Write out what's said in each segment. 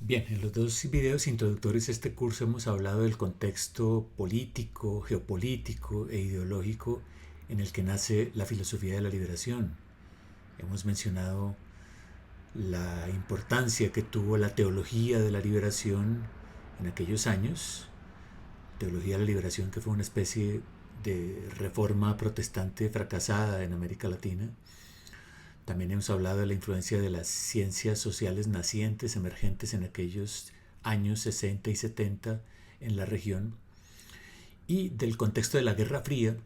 Bien, en los dos videos introductorios a este curso hemos hablado del contexto político, geopolítico e ideológico en el que nace la filosofía de la liberación. Hemos mencionado la importancia que tuvo la teología de la liberación en aquellos años, teología de la liberación que fue una especie de reforma protestante fracasada en América Latina. También hemos hablado de la influencia de las ciencias sociales nacientes, emergentes en aquellos años 60 y 70 en la región, y del contexto de la Guerra Fría,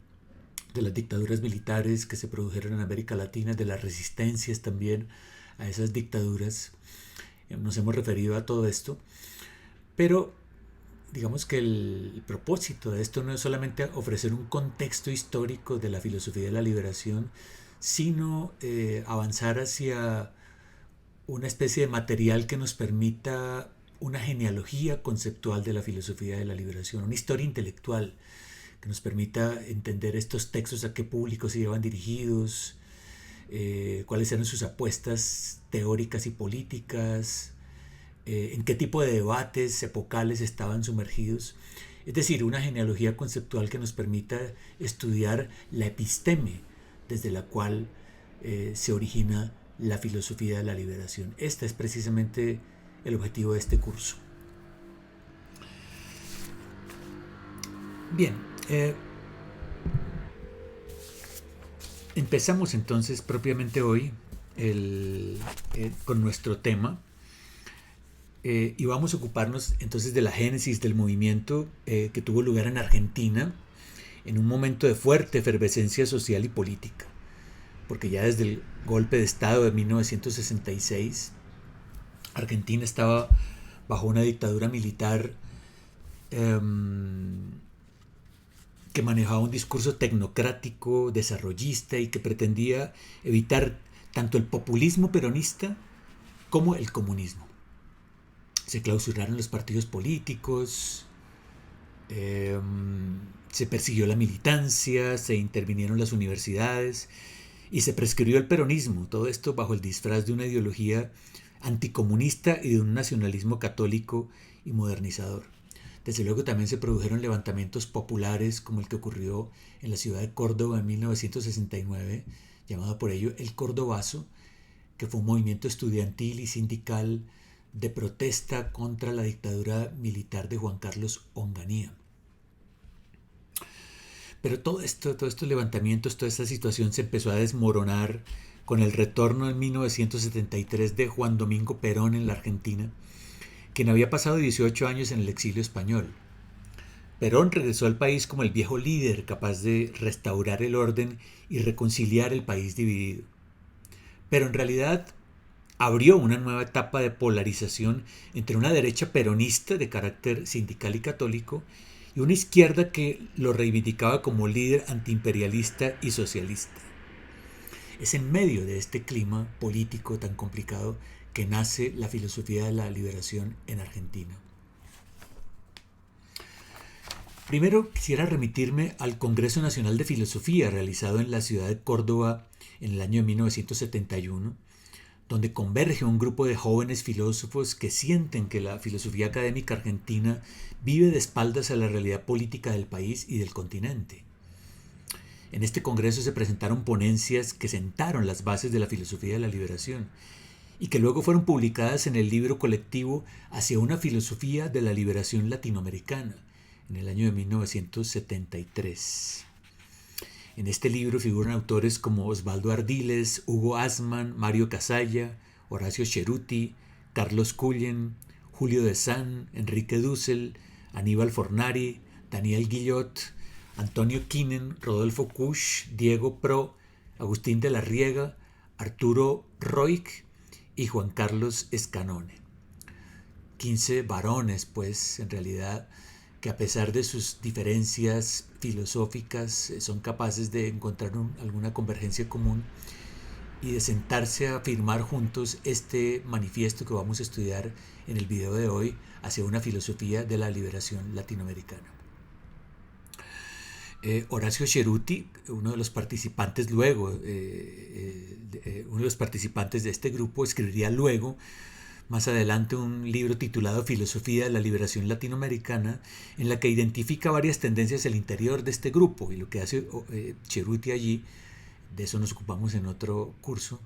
de las dictaduras militares que se produjeron en América Latina, de las resistencias también a esas dictaduras. Nos hemos referido a todo esto, pero digamos que el propósito de esto no es solamente ofrecer un contexto histórico de la filosofía de la liberación, sino avanzar hacia una especie de material que nos permita una genealogía conceptual de la filosofía de la liberación, una historia intelectual que nos permita entender estos textos, a qué público se llevan dirigidos, cuáles eran sus apuestas teóricas y políticas, en qué tipo de debates epocales estaban sumergidos. Es decir, una genealogía conceptual que nos permita estudiar la episteme desde la cual se origina la filosofía de la liberación. Este es precisamente el objetivo de este curso. Bien, empezamos entonces propiamente hoy con nuestro tema. Y vamos a ocuparnos entonces de la génesis del movimiento que tuvo lugar en Argentina en un momento de fuerte efervescencia social y política, porque ya desde el golpe de Estado de 1966 Argentina estaba bajo una dictadura militar eh, que manejaba un discurso tecnocrático, desarrollista y que pretendía evitar tanto el populismo peronista como el comunismo. Se clausuraron los partidos políticos, eh, se persiguió la militancia, se intervinieron las universidades y se prescribió el peronismo, todo esto bajo el disfraz de una ideología anticomunista y de un nacionalismo católico y modernizador. Desde luego también se produjeron levantamientos populares como el que ocurrió en la ciudad de Córdoba en 1969, llamado por ello el Cordobazo, que fue un movimiento estudiantil y sindical de protesta contra la dictadura militar de Juan Carlos Onganía. Pero todos estos levantamientos, toda esta situación se empezó a desmoronar con el retorno en 1973 de Juan Domingo Perón en la Argentina, quien había pasado 18 años en el exilio español. Perón regresó al país como el viejo líder capaz de restaurar el orden y reconciliar el país dividido. Pero en realidad abrió una nueva etapa de polarización entre una derecha peronista de carácter sindical y católico y una izquierda que lo reivindicaba como líder antiimperialista y socialista. Es en medio de este clima político tan complicado que nace la filosofía de la liberación en Argentina. Primero quisiera remitirme al Congreso Nacional de Filosofía realizado en la ciudad de Córdoba en el año 1971, donde converge un grupo de jóvenes filósofos que sienten que la filosofía académica argentina vive de espaldas a la realidad política del país y del continente. En este congreso se presentaron ponencias que sentaron las bases de la filosofía de la liberación y que luego fueron publicadas en el libro colectivo Hacia una filosofía de la liberación latinoamericana, en el año de 1973. En este libro figuran autores como Osvaldo Ardiles, Hugo Asman, Mario Casalla, Horacio Ceruti, Carlos Cullen, Julio de San, Enrique Dussel, Aníbal Fornari, Daniel Guillot, Antonio Kinen, Rodolfo Kusch, Diego Pro, Agustín de la Riega, Arturo Roig y Juan Carlos Escanone. 15 varones, pues, en realidad, que a pesar de sus diferencias filosóficas son capaces de encontrar alguna convergencia común y de sentarse a firmar juntos este manifiesto que vamos a estudiar en el video de hoy hacia una filosofía de la liberación latinoamericana. Horacio Ceruti, uno de los participantes luego, uno de los participantes de este grupo, escribiría luego más adelante un libro titulado Filosofía de la Liberación Latinoamericana, en la que identifica varias tendencias al interior de este grupo, y lo que hace Cerruti allí, de eso nos ocupamos en otro curso,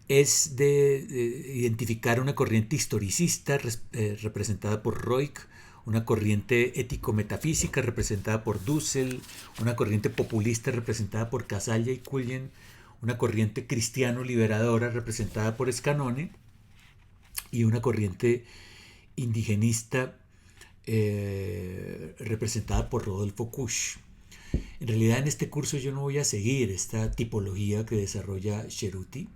es de identificar una corriente historicista representada por Roig, una corriente ético-metafísica representada por Dussel, una corriente populista representada por Casalla y Cullen, una corriente cristiano-liberadora representada por Scanone y una corriente indigenista representada por Rodolfo Kusch. En realidad en este curso yo no voy a seguir esta tipología que desarrolla Cerruti.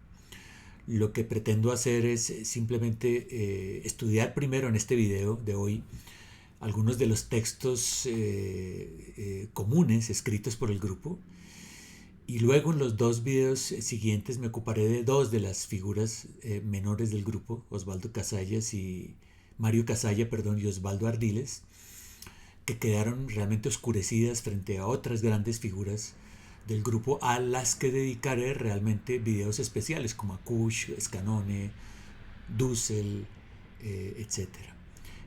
Lo que pretendo hacer es simplemente estudiar primero en este video de hoy algunos de los textos comunes escritos por el grupo, y luego en los dos videos siguientes me ocuparé de dos de las figuras menores del grupo, Osvaldo Casallas y Mario Casalla, perdón, y Osvaldo Ardiles, que quedaron realmente oscurecidas frente a otras grandes figuras del grupo, a las que dedicaré realmente videos especiales como a Kusch, Scanone, Dussel, etc.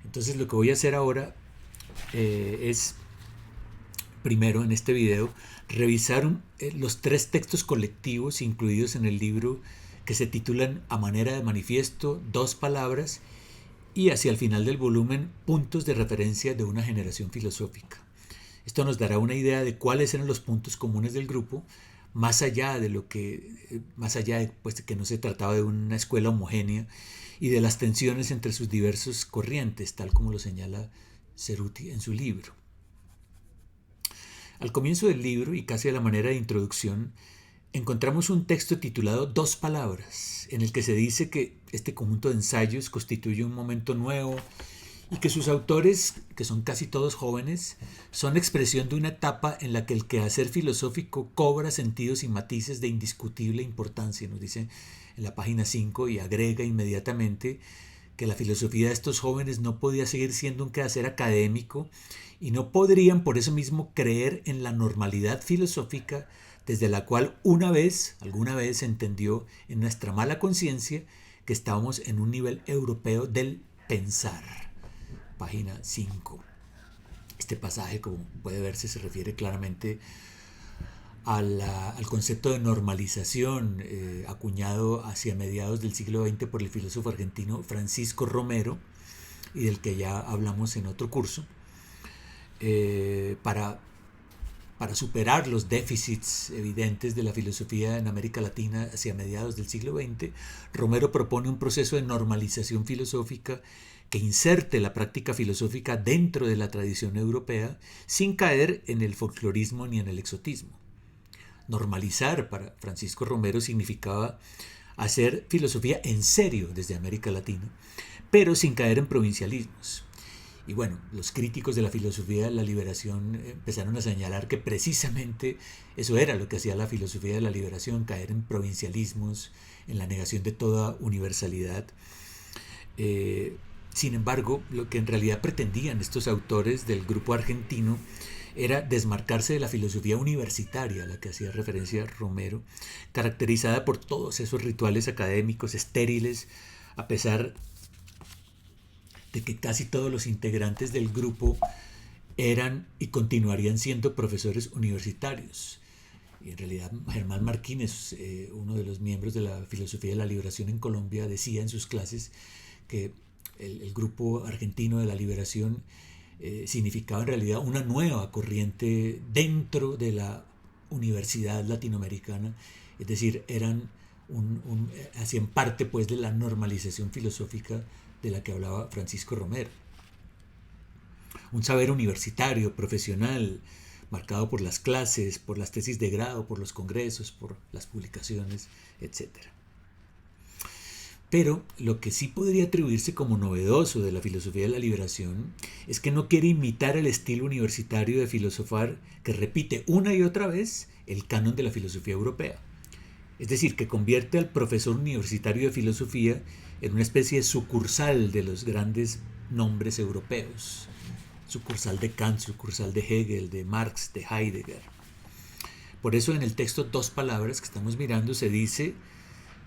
Entonces lo que voy a hacer ahora es, primero en este video, revisar los tres textos colectivos incluidos en el libro, que se titulan A manera de manifiesto, Dos palabras, y hacia el final del volumen, Puntos de referencia de una generación filosófica. Esto nos dará una idea de cuáles eran los puntos comunes del grupo, más allá de pues, que no se trataba de una escuela homogénea, y de las tensiones entre sus diversas corrientes, tal como lo señala Cerruti en su libro. Al comienzo del libro, y casi a la manera de introducción, encontramos un texto titulado Dos palabras, en el que se dice que este conjunto de ensayos constituye un momento nuevo y que sus autores, que son casi todos jóvenes, son expresión de una etapa en la que el quehacer filosófico cobra sentidos y matices de indiscutible importancia, nos dice en la página 5, y agrega inmediatamente que la filosofía de estos jóvenes no podía seguir siendo un quehacer académico y no podrían por eso mismo creer en la normalidad filosófica desde la cual alguna vez se entendió en nuestra mala conciencia que estábamos en un nivel europeo del pensar. Página 5. Este pasaje, como puede verse, se refiere claramente al concepto de normalización acuñado hacia mediados del siglo XX por el filósofo argentino Francisco Romero, y del que ya hablamos en otro curso. Para superar los déficits evidentes de la filosofía en América Latina hacia mediados del siglo XX, Romero propone un proceso de normalización filosófica que inserte la práctica filosófica dentro de la tradición europea sin caer en el folclorismo ni en el exotismo. Normalizar para Francisco Romero significaba hacer filosofía en serio desde América Latina, pero sin caer en provincialismos. Y bueno, los críticos de la filosofía de la liberación empezaron a señalar que precisamente eso era lo que hacía la filosofía de la liberación, caer en provincialismos, en la negación de toda universalidad. Sin embargo, lo que en realidad pretendían estos autores del grupo argentino era desmarcarse de la filosofía universitaria a la que hacía referencia Romero, caracterizada por todos esos rituales académicos estériles, a pesar de que casi todos los integrantes del grupo eran y continuarían siendo profesores universitarios. Y en realidad Germán Martínez, uno de los miembros de la filosofía de la liberación en Colombia, decía en sus clases que el grupo argentino de la liberación significaba en realidad una nueva corriente dentro de la universidad latinoamericana, es decir, hacían parte pues de la normalización filosófica de la que hablaba Francisco Romero. Un saber universitario, profesional, marcado por las clases, por las tesis de grado, por los congresos, por las publicaciones, etc. Pero lo que sí podría atribuirse como novedoso de la filosofía de la liberación es que no quiere imitar el estilo universitario de filosofar que repite una y otra vez el canon de la filosofía europea. Es decir, que convierte al profesor universitario de filosofía en una especie de sucursal de los grandes nombres europeos. Sucursal de Kant, sucursal de Hegel, de Marx, de Heidegger. Por eso en el texto Dos palabras que estamos mirando se dice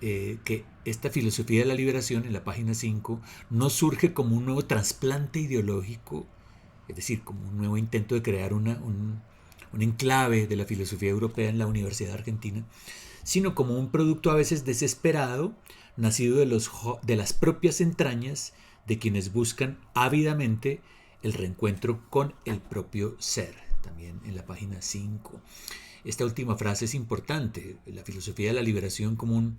que esta filosofía de la liberación, en la página 5, no surge como un nuevo trasplante ideológico, es decir, como un nuevo intento de crear un enclave de la filosofía europea en la Universidad Argentina, sino como un producto a veces desesperado, nacido de las propias entrañas de quienes buscan ávidamente el reencuentro con el propio ser, también en la página 5. Esta última frase es importante, la filosofía de la liberación como un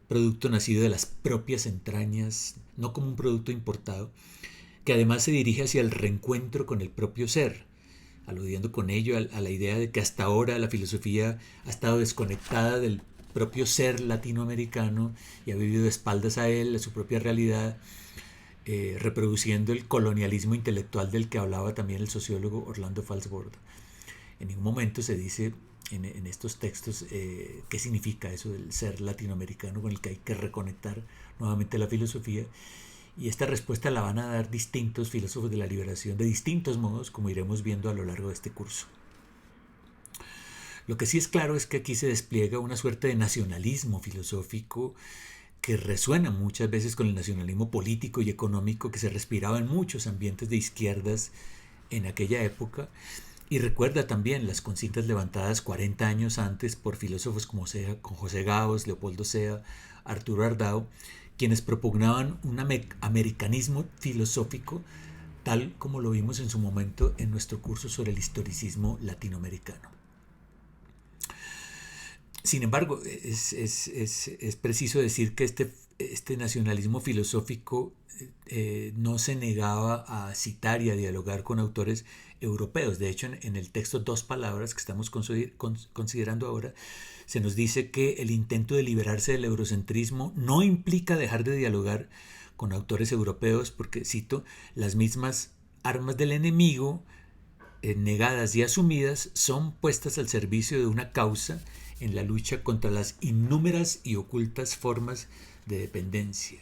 producto nacido de las propias entrañas, no como un producto importado, que además se dirige hacia el reencuentro con el propio ser, aludiendo con ello a la idea de que hasta ahora la filosofía ha estado desconectada del propio ser latinoamericano y ha vivido de espaldas a él, a su propia realidad, reproduciendo el colonialismo intelectual del que hablaba también el sociólogo Orlando Falsborda. En ningún momento se dice en estos textos qué significa eso del ser latinoamericano con el que hay que reconectar nuevamente la filosofía. Y esta respuesta la van a dar distintos filósofos de la liberación de distintos modos, como iremos viendo a lo largo de este curso. Lo que sí es claro es que aquí se despliega una suerte de nacionalismo filosófico que resuena muchas veces con el nacionalismo político y económico que se respiraba en muchos ambientes de izquierdas en aquella época, y recuerda también las consignas levantadas 40 años antes por filósofos como José Gaos, Leopoldo Sea, Arturo Ardao, quienes propugnaban un americanismo filosófico tal como lo vimos en su momento en nuestro curso sobre el historicismo latinoamericano. Sin embargo, es preciso decir que este nacionalismo filosófico no se negaba a citar y a dialogar con autores europeos. De hecho, en el texto Dos Palabras que estamos considerando ahora, se nos dice que el intento de liberarse del eurocentrismo no implica dejar de dialogar con autores europeos porque, cito, las mismas armas del enemigo, negadas y asumidas, son puestas al servicio de una causa en la lucha contra las innúmeras y ocultas formas de dependencia.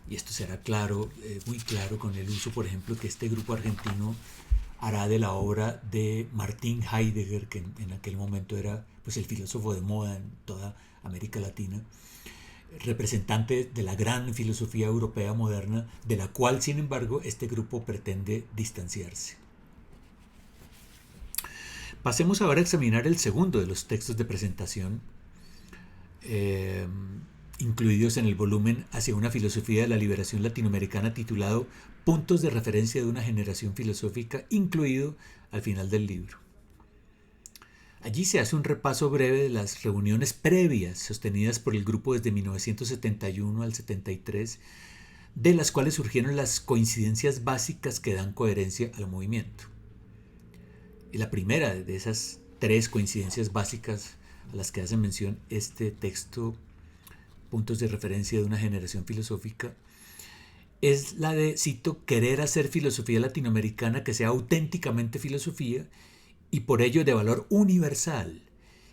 Y esto será claro, muy claro, con el uso, por ejemplo, que este grupo argentino hará de la obra de Martin Heidegger, que en aquel momento era pues, el filósofo de moda en toda América Latina, representante de la gran filosofía europea moderna, de la cual, sin embargo, este grupo pretende distanciarse. Pasemos ahora a examinar el segundo de los textos de presentación, incluidos en el volumen Hacia una filosofía de la liberación latinoamericana, titulado Puntos de referencia de una generación filosófica, incluido al final del libro. Allí se hace un repaso breve de las reuniones previas sostenidas por el grupo desde 1971 al 73, de las cuales surgieron las coincidencias básicas que dan coherencia al movimiento. Y la primera de esas tres coincidencias básicas a las que hace mención este texto, Puntos de referencia de una generación filosófica, es la de, cito, querer hacer filosofía latinoamericana que sea auténticamente filosofía y por ello de valor universal,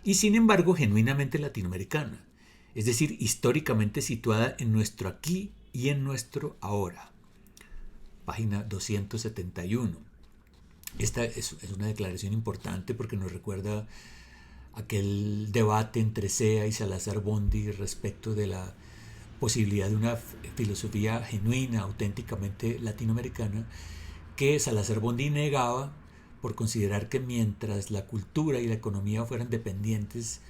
y sin embargo genuinamente latinoamericana, es decir, históricamente situada en nuestro aquí y en nuestro ahora. Página 271. Esta es una declaración importante porque nos recuerda aquel debate entre Sea y Salazar Bondi respecto de la posibilidad de una filosofía genuina, auténticamente latinoamericana, que Salazar Bondi negaba por considerar que mientras la cultura y la economía fueran dependientes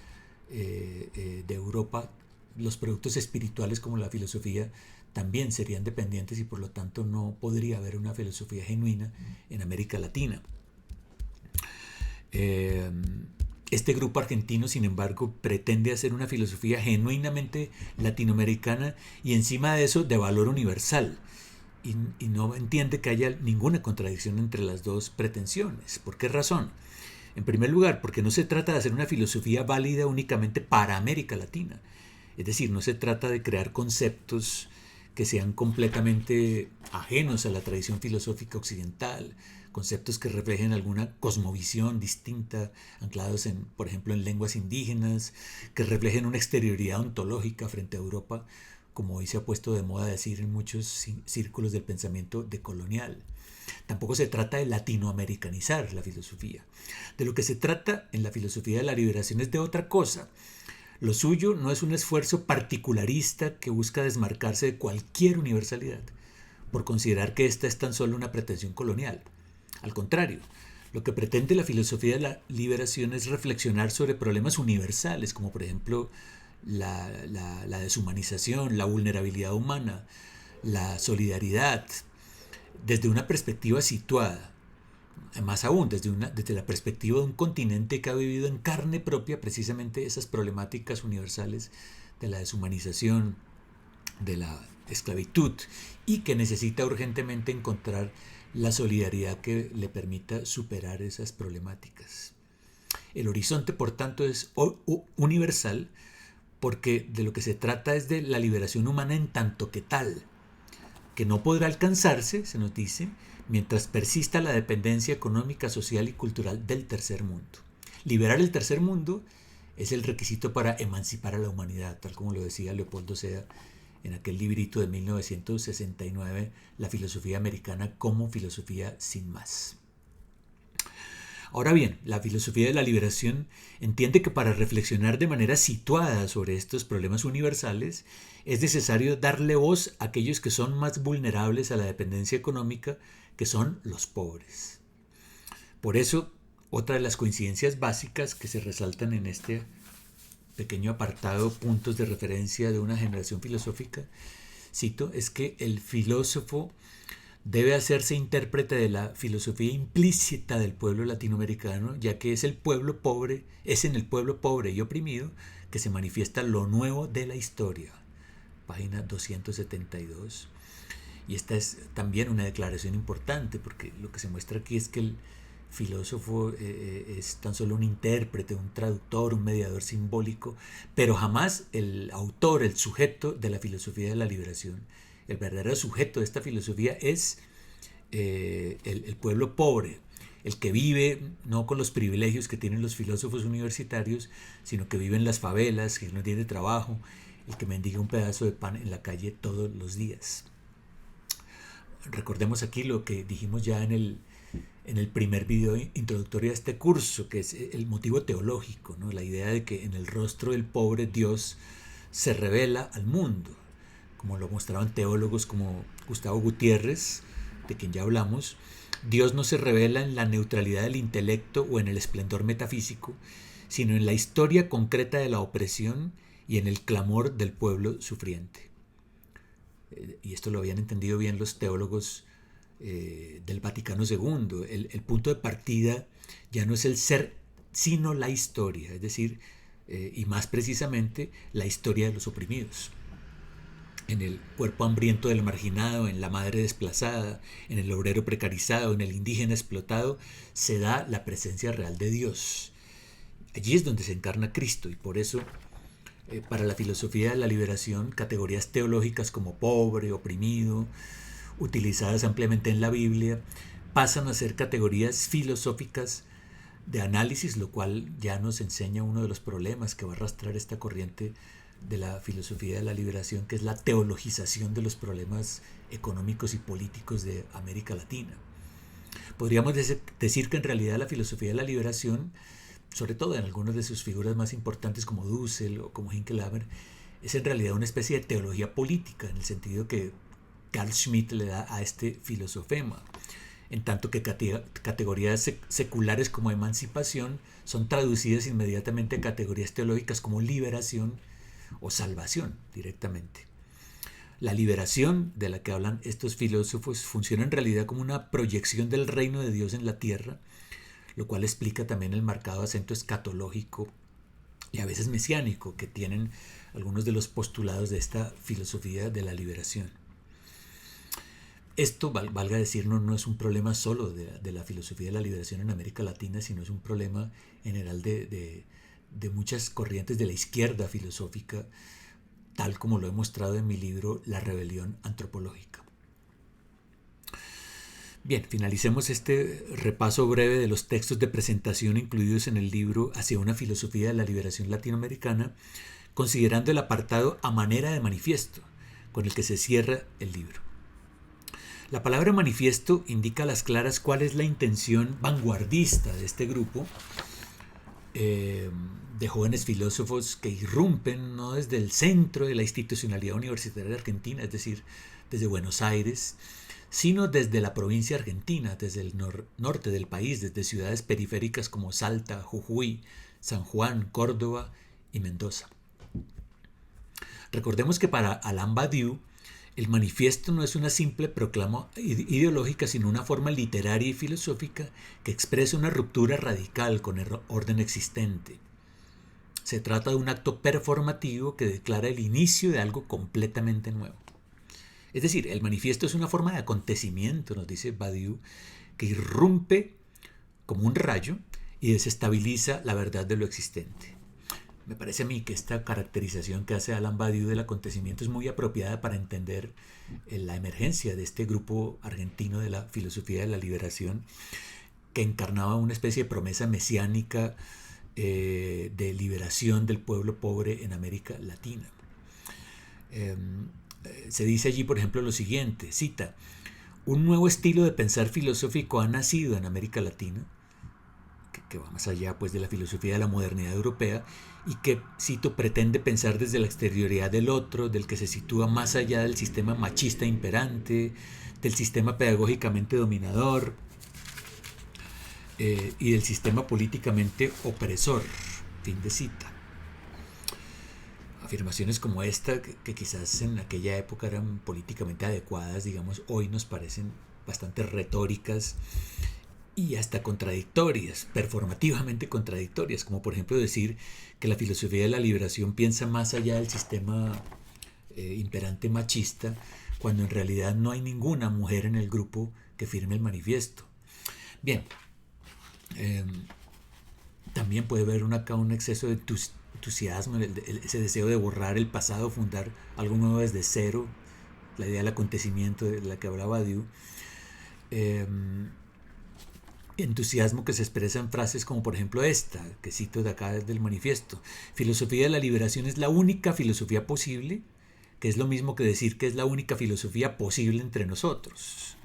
de Europa, los productos espirituales como la filosofía también serían dependientes y por lo tanto no podría haber una filosofía genuina en América Latina. Este grupo argentino, sin embargo, pretende hacer una filosofía genuinamente latinoamericana y encima de eso de valor universal. Y no entiende que haya ninguna contradicción entre las dos pretensiones. ¿Por qué razón? En primer lugar, porque no se trata de hacer una filosofía válida únicamente para América Latina. Es decir, no se trata de crear conceptos que sean completamente ajenos a la tradición filosófica occidental, conceptos que reflejen alguna cosmovisión distinta, anclados en, por ejemplo, en lenguas indígenas, que reflejen una exterioridad ontológica frente a Europa, como hoy se ha puesto de moda decir en muchos círculos del pensamiento decolonial. Tampoco se trata de latinoamericanizar la filosofía. De lo que se trata en la filosofía de la liberación es de otra cosa. Lo suyo no es un esfuerzo particularista que busca desmarcarse de cualquier universalidad, por considerar que esta es tan solo una pretensión colonial. Al contrario, lo que pretende la filosofía de la liberación es reflexionar sobre problemas universales, como por ejemplo la deshumanización, la vulnerabilidad humana, la solidaridad, desde una perspectiva situada, más aún desde la perspectiva de un continente que ha vivido en carne propia precisamente esas problemáticas universales de la deshumanización, de la esclavitud, y que necesita urgentemente encontrar la solidaridad que le permita superar esas problemáticas. El horizonte, por tanto, es universal, porque de lo que se trata es de la liberación humana en tanto que tal, que no podrá alcanzarse, se nos dice, mientras persista la dependencia económica, social y cultural del tercer mundo. Liberar el tercer mundo es el requisito para emancipar a la humanidad, tal como lo decía Leopoldo Sea en aquel librito de 1969, La filosofía americana como filosofía sin más. Ahora bien, la filosofía de la liberación entiende que para reflexionar de manera situada sobre estos problemas universales es necesario darle voz a aquellos que son más vulnerables a la dependencia económica, que son los pobres. Por eso, otra de las coincidencias básicas que se resaltan en este pequeño apartado, puntos de referencia de una generación filosófica, cito, es que el filósofo debe hacerse intérprete de la filosofía implícita del pueblo latinoamericano, ya que es en el pueblo pobre y oprimido que se manifiesta lo nuevo de la historia. Página 272. Y esta es también una declaración importante, porque lo que se muestra aquí es que el filósofo es tan solo un intérprete, un traductor, un mediador simbólico, pero jamás el autor, el sujeto de la filosofía de la liberación. El verdadero sujeto de esta filosofía es el pueblo pobre, el que vive no con los privilegios que tienen los filósofos universitarios, sino que vive en las favelas, que no tiene trabajo, el que mendiga un pedazo de pan en la calle todos los días. Recordemos aquí lo que dijimos ya en el primer video introductorio a este curso, que es el motivo teológico, ¿no? La idea de que en el rostro del pobre Dios se revela al mundo, como lo mostraban teólogos como Gustavo Gutiérrez, de quien ya hablamos. Dios no se revela en la neutralidad del intelecto o en el esplendor metafísico, sino en la historia concreta de la opresión y en el clamor del pueblo sufriente. Y esto lo habían entendido bien los teólogos del Vaticano II. El punto de partida ya no es el ser, sino la historia, es decir, y más precisamente, la historia de los oprimidos. En el cuerpo hambriento del marginado, en la madre desplazada, en el obrero precarizado, en el indígena explotado, se da la presencia real de Dios. Allí es donde se encarna Cristo, y por eso para la filosofía de la liberación, categorías teológicas como pobre, oprimido, utilizadas ampliamente en la Biblia, pasan a ser categorías filosóficas de análisis, lo cual ya nos enseña uno de los problemas que va a arrastrar esta corriente de la filosofía de la liberación, que es la teologización de los problemas económicos y políticos de América Latina. Podríamos decir que en realidad la filosofía de la liberación, sobre todo en algunas de sus figuras más importantes como Dussel o como Hinckelhaber, es en realidad una especie de teología política, en el sentido que Carl Schmitt le da a este filosofema, en tanto que categorías seculares como emancipación son traducidas inmediatamente a categorías teológicas como liberación o salvación directamente. La liberación de la que hablan estos filósofos funciona en realidad como una proyección del reino de Dios en la tierra, lo cual explica también el marcado acento escatológico y a veces mesiánico que tienen algunos de los postulados de esta filosofía de la liberación. Esto, valga decirnos, no es un problema solo de la filosofía de la liberación en América Latina, sino es un problema general de muchas corrientes de la izquierda filosófica, tal como lo he mostrado en mi libro La rebelión antropológica. Bien, finalicemos este repaso breve de los textos de presentación incluidos en el libro Hacia una filosofía de la liberación latinoamericana, considerando el apartado A manera de manifiesto, con el que se cierra el libro. La palabra manifiesto indica a las claras cuál es la intención vanguardista de este grupo, de jóvenes filósofos que irrumpen no desde el centro de la institucionalidad universitaria de Argentina, es decir, desde Buenos Aires, sino desde la provincia argentina, desde el norte del país, desde ciudades periféricas como Salta, Jujuy, San Juan, Córdoba y Mendoza. Recordemos que para Alain Badiou, el manifiesto no es una simple proclama ideológica, sino una forma literaria y filosófica que expresa una ruptura radical con el orden existente. Se trata de un acto performativo que declara el inicio de algo completamente nuevo. Es decir, el manifiesto es una forma de acontecimiento, nos dice Badiou, que irrumpe como un rayo y desestabiliza la verdad de lo existente. Me parece a mí que esta caracterización que hace Alain Badiou del acontecimiento es muy apropiada para entender la emergencia de este grupo argentino de la filosofía de la liberación, que encarnaba una especie de promesa mesiánica de liberación del pueblo pobre en América Latina. Se dice allí, por ejemplo, lo siguiente, cita: un nuevo estilo de pensar filosófico ha nacido en América Latina, que va más allá pues de la filosofía de la modernidad europea y que, cito, pretende pensar desde la exterioridad del otro, del que se sitúa más allá del sistema machista imperante, del sistema pedagógicamente dominador y del sistema políticamente opresor. Fin de cita. Afirmaciones como esta, que quizás en aquella época eran políticamente adecuadas, digamos, hoy nos parecen bastante retóricas y hasta contradictorias, performativamente contradictorias, como por ejemplo decir que la filosofía de la liberación piensa más allá del sistema imperante machista, cuando en realidad no hay ninguna mujer en el grupo que firme el manifiesto. Bien, también puede haber acá un exceso de entusiasmo, ese deseo de borrar el pasado, fundar algo nuevo desde cero, la idea del acontecimiento de la que hablaba Badiou. Entusiasmo que se expresa en frases como por ejemplo esta, que cito de acá del manifiesto: filosofía de la liberación es la única filosofía posible, que es lo mismo que decir que es la única filosofía posible entre nosotros.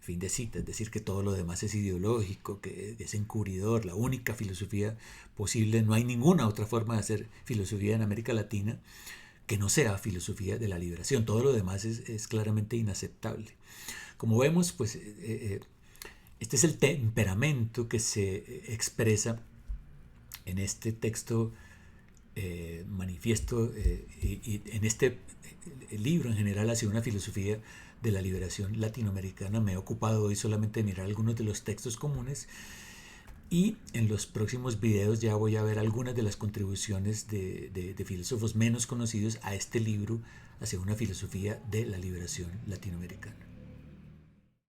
Fin de cita, es decir, que todo lo demás es ideológico, que es encubridor, la única filosofía posible, no hay ninguna otra forma de hacer filosofía en América Latina que no sea filosofía de la liberación, todo lo demás es claramente inaceptable. Como vemos, pues este es el temperamento que se expresa en este texto manifiesto y en este libro en general hacia una filosofía de la liberación latinoamericana. Me he ocupado hoy solamente de mirar algunos de los textos comunes y en los próximos videos ya voy a ver algunas de las contribuciones de filósofos menos conocidos a este libro hacia una filosofía de la liberación latinoamericana.